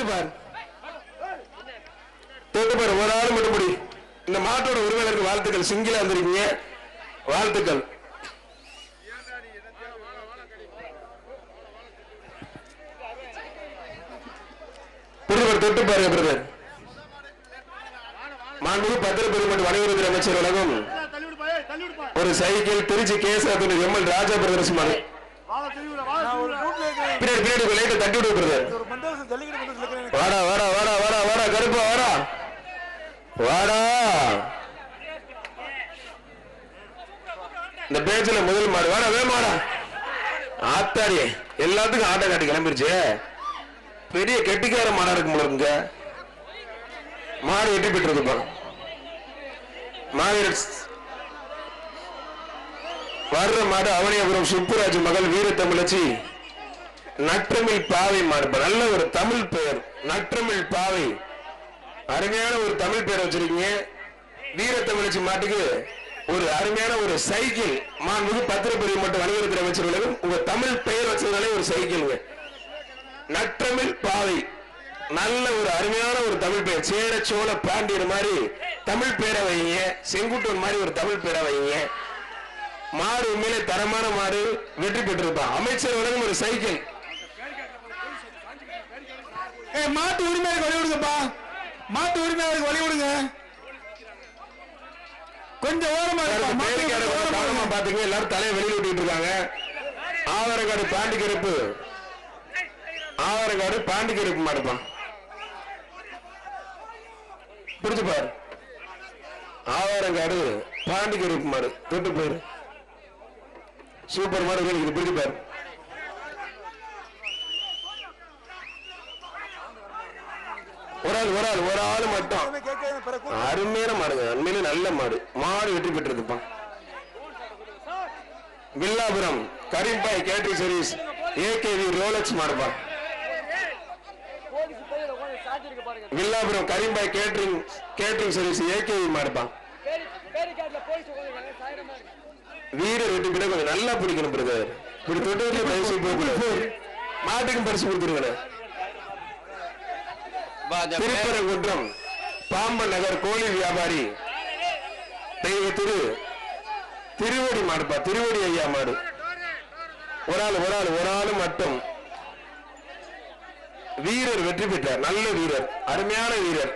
பிடிச்சு பாரு தொட்டு பாரு ஒரு ஆள் மட்டும் பிடி இந்த மாட்டோட உரிமையாளருக்கு வாழ்த்துக்கள் சிங்கிளா வந்திருக்கீங்க வாழ்த்துக்கள் தொட்டு பாரு பிரதர் மாண்புமிகு பத்திரப்பதிவு வணிகத்துறை அமைச்சர் உலகம் ஒரு சைக்கிள் திருச்சி கேசவ எம்எல் ராஜா பிரதர்ஸ் மலை பின்னாடி தட்டி விடு பிரதர் வாடா வாடா வாடா வாடா வாடா கருப்பா வாடா வாடா இந்த பேச்சுல முதல் மாடு வாடா வேமாடா ஆத்தாடி எல்லாத்துக்கும் ஆட்டை காட்டி கிளம்பிருச்சு பெரிய கெட்டிக்கார மாடா இருக்குங்க மாடு வெட்டி பெற்றிருப்பா மாடு வர்ற மாடு அவனியபுரம் சுப்புராஜ் மகள் வீரத்தமிழச்சி நற்றமிழ் பாவை மாடு நல்ல ஒரு தமிழ் பெயர் நற்றமிழ் பாவை அருமையான ஒரு தமிழ் பெயர் வச்சிருக்கீங்க வீரத்தமிழச்சி மாட்டுக்கு ஒரு அருமையான ஒரு சைக்கிள் மாண்புமிகு பத்திரப்பதிவு மட்டும் வணிகத்துறை அமைச்சர்களும் உங்க தமிழ் பெயர் வச்சதுனாலே ஒரு சைக்கிள் நற்றமிழ் பாவை நல்ல ஒரு அருமையான ஒரு தமிழ் பெயர் சேர சோழ பாண்டியர் மாதிரி தமிழ் பேரை வைங்க செங்குட்டூர் மாதிரி ஒரு தமிழ் பேரை வைங்க மாடு உண்மையிலே தரமான மாடு வெற்றி பெற்றிருப்பான் அமைச்சர் வழங்கும் ஒரு சைக்கிள் மாட்டு உரிமையாளருக்கு வழி விடுங்கப்பா மாட்டு உரிமையாளருக்கு வழி விடுங்க கொஞ்சம் ஓரமா பாத்தீங்க எல்லாரும் தலையை வெளியில விட்டுட்டு இருக்காங்க ஆவரங்காடு பாண்டி கருப்பு மாடுப்பான் பிடிச்சு பாரு ஆவாரங்காடு பாண்டி கருப்பு மாடு தொட்டு போயிரு சூப்பர் மாடு பிடிச்சு பாரு ஒரு ஆள் மட்டும் அருமையான மாடுங்க உண்மையிலே நல்ல மாடு மாடு வெற்றி பெற்றிருப்பான் Villapuram Karimbhai catering service AKV Rolex மாடுப்பான் Villapuram Karimbhai catering service AKV மாடுப்பான் வீரர் வெட்டி பிட கொஞ்சம் நல்லா பிடிக்கணும் பிரதர் இப்படி தொட்டு பரிசு மாட்டுக்கும் பரிசு கொடுத்துருங்க திருப்பரங்குன்றம் பாம்பன் நகர் கோழி வியாபாரி திருவடி மாடுப்பா திருவடி ஐயா மாடு ஒரு ஆள் மட்டும் வீரர் வெற்றி பெற்றார் நல்ல வீரர் அருமையான வீரர்